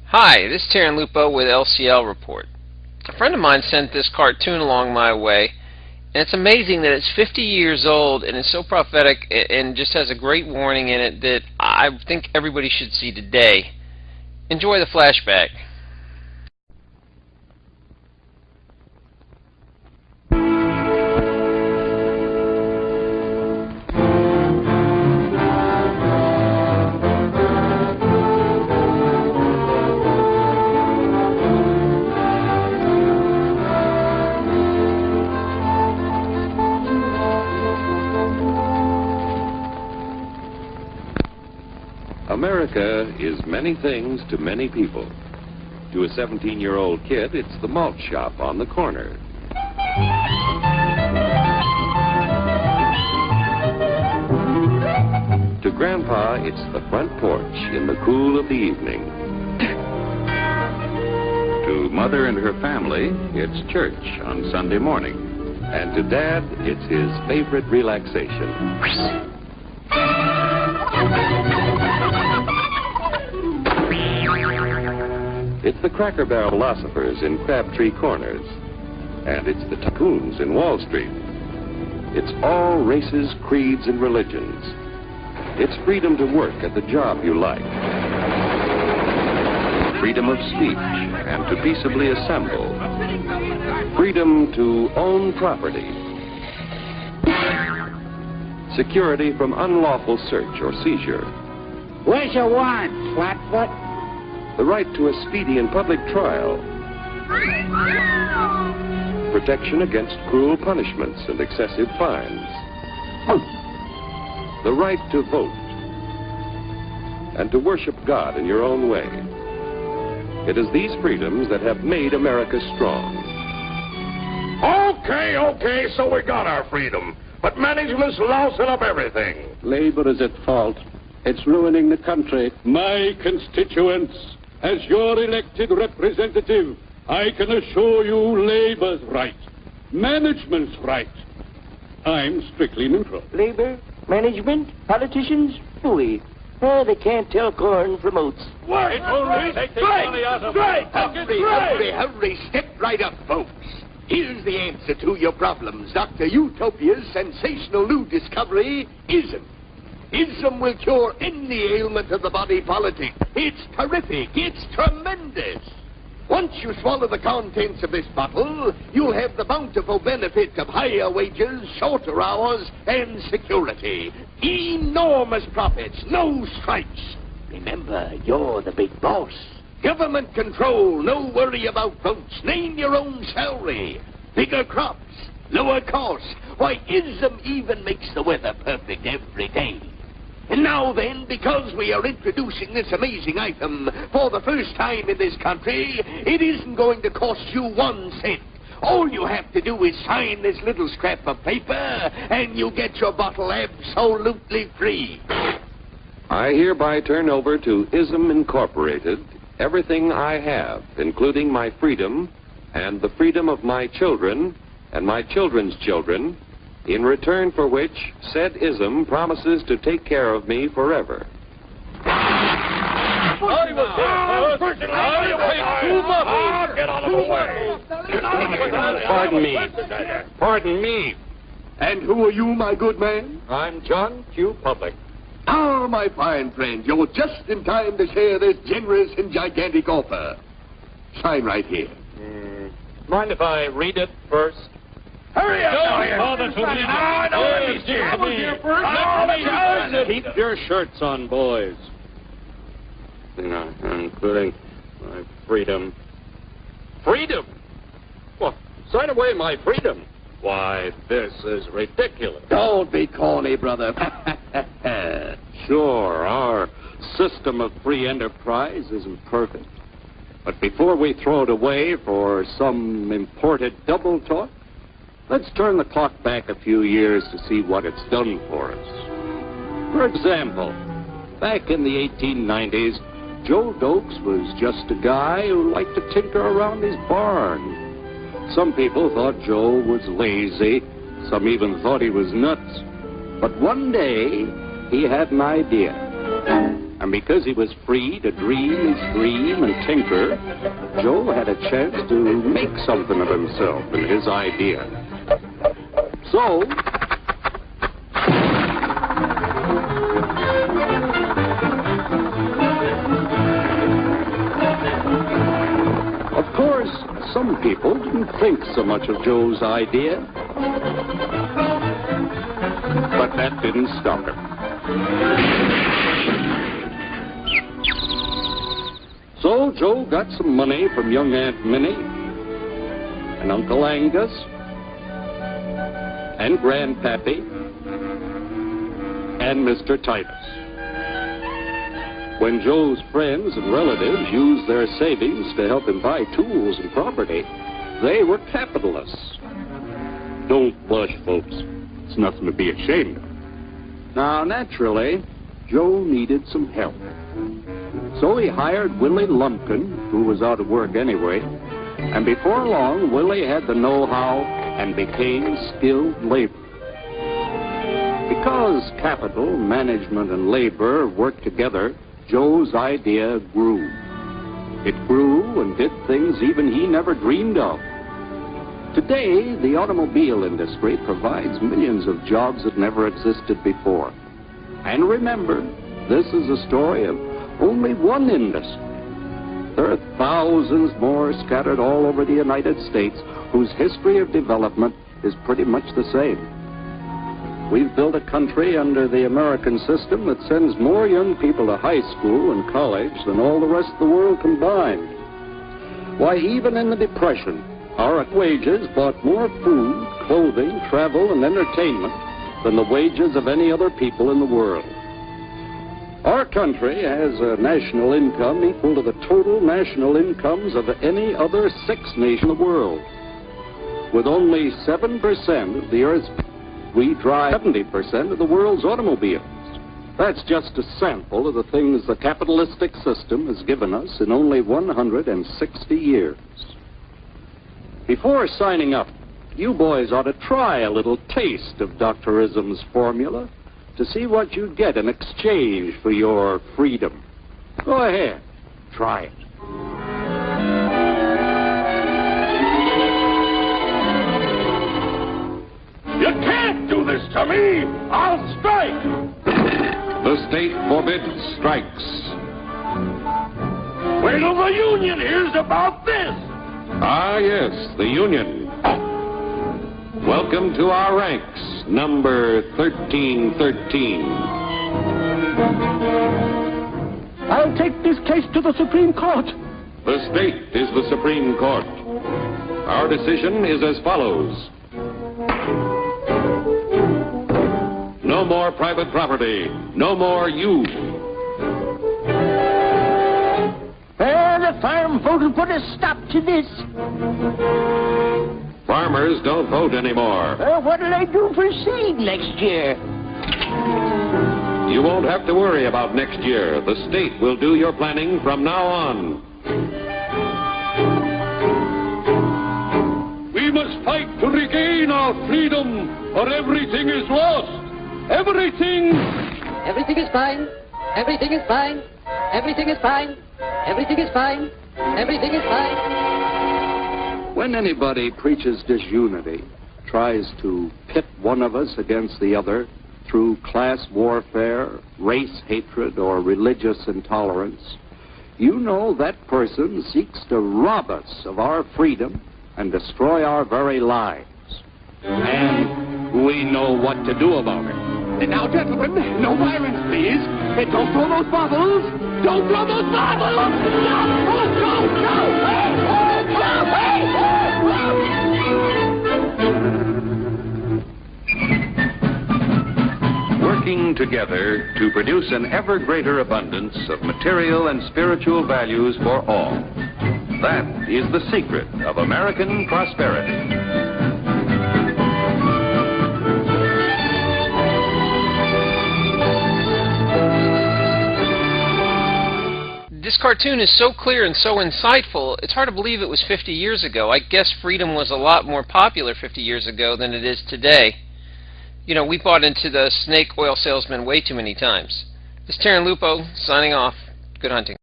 Hi, this is Terran Lupo with LCL Report. A friend of mine sent this cartoon along my way, and it's amazing that it's 50 years old and it's so prophetic and just has a great warning in it that I think everybody should see today. Enjoy the flashback. America is many things to many people. To a 17-year-old kid, it's the malt shop on the corner. To Grandpa, it's the front porch in the cool of the evening. To Mother and her family, it's church on Sunday morning. And to Dad, it's his favorite relaxation. It's the Cracker Barrel philosophers in Crabtree Corners. And it's the tycoons in Wall Street. It's all races, creeds, and religions. It's freedom to work at the job you like. Freedom of speech and to peaceably assemble. Freedom to own property. Security from unlawful search or seizure. Where's your warrant, Flatfoot? The right to a speedy and public trial. Protection against cruel punishments and excessive fines. The right to vote. And to worship God in your own way. It is these freedoms that have made America strong. Okay, so we got our freedom. But management's lousing up everything. Labor is at fault. It's ruining the country. My constituents, as your elected representative, I can assure you Labor's right, management's right. I'm strictly neutral. Labor, management, politicians, fooey. Oh, they can't tell corn from oats. Wait! Hurry, step right up, folks. Here's the answer to your problems. Dr. Utopia's sensational new discovery, ism. Ism will cure any ailment of the body politic. It's terrific. It's tremendous. Once you swallow the contents of this bottle, you'll have the bountiful benefit of higher wages, shorter hours, and security. Enormous profits, no strikes. Remember, you're the big boss. Government control, no worry about votes. Name your own salary. Bigger crops, lower costs. Why, ism even makes the weather perfect every day. And now then, because we are introducing this amazing item for the first time in this country, it isn't going to cost you 1 cent. All you have to do is sign this little scrap of paper, and you get your bottle absolutely free. I hereby turn over to ISM Incorporated everything I have, including my freedom and the freedom of my children and my children's children, in return for which said ISM promises to take care of me forever. Pardon me. And who are you, my good man? I'm John Q. Public. Ah, my fine friend, you're just in time to share this generous and gigantic offer. Sign right here. Mind if I read it first? Hurry up! Keep your shirts on, boys. Including my freedom. Freedom? Well, sign away my freedom. Why, this is ridiculous. Don't be corny, brother. Sure, our system of free enterprise isn't perfect. But before we throw it away for some imported double talk, let's turn the clock back a few years to see what it's done for us. For example, back in the 1890s, Joe Dokes was just a guy who liked to tinker around his barn. Some people thought Joe was lazy. Some even thought he was nuts. But one day, he had an idea. And because he was free to dream his dream and tinker, Joe had a chance to make something of himself and his idea. So, of course, some people didn't think so much of Joe's idea, but that didn't stop him. So Joe got some money from young Aunt Minnie and Uncle Angus and Grandpappy and Mr. Titus. When Joe's friends and relatives used their savings to help him buy tools and property, they were capitalists. Don't blush, folks. It's nothing to be ashamed of. Now, naturally, Joe needed some help. So he hired Willie Lumpkin, who was out of work anyway, and before long, Willie had the know-how and became skilled labor. Because capital, management, and labor worked together, Joe's idea grew. It grew and did things even he never dreamed of. Today, the automobile industry provides millions of jobs that never existed before. And remember, this is a story of only one industry. There are thousands more scattered all over the United States whose history of development is pretty much the same. We've built a country under the American system that sends more young people to high school and college than all the rest of the world combined. Why, even in the Depression, our wages bought more food, clothing, travel, and entertainment than the wages of any other people in the world. Our country has a national income equal to the total national incomes of any other sixth nation in the world. With only 7% of the Earth's, we drive 70% of the world's automobiles. That's just a sample of the things the capitalistic system has given us in only 160 years. Before signing up, you boys ought to try a little taste of Dr. Ism's formula to see what you'd get in exchange for your freedom. Go ahead, try it. You can't do this to me! I'll strike! The state forbids strikes. Wait till the union hears about this! Ah, yes, the union. Welcome to our ranks, number 1313. I'll take this case to the Supreme Court. The state is the Supreme Court. Our decision is as follows. No more private property. No more you. The farm vote will put a stop to this. Farmers don't vote anymore. What'll I do for seed next year? You won't have to worry about next year. The state will do your planning from now on. We must fight to regain our freedom, or everything is lost. Everything! Everything is fine. Everything is fine. Everything is fine. Everything is fine. Everything is fine. When anybody preaches disunity, tries to pit one of us against the other through class warfare, race hatred, or religious intolerance, you know that person seeks to rob us of our freedom and destroy our very lives. And we know what to do about it. Now, gentlemen, no violence, please. Don't throw those bottles. Don't throw those bottles. No! Oh, go! Hey! Working together to produce an ever greater abundance of material and spiritual values for all. That is the secret of American prosperity. This cartoon is so clear and so insightful, it's hard to believe it was 50 years ago. I guess freedom was a lot more popular 50 years ago than it is today. You know, we bought into the snake oil salesman way too many times. This is Terran Lupo signing off. Good hunting.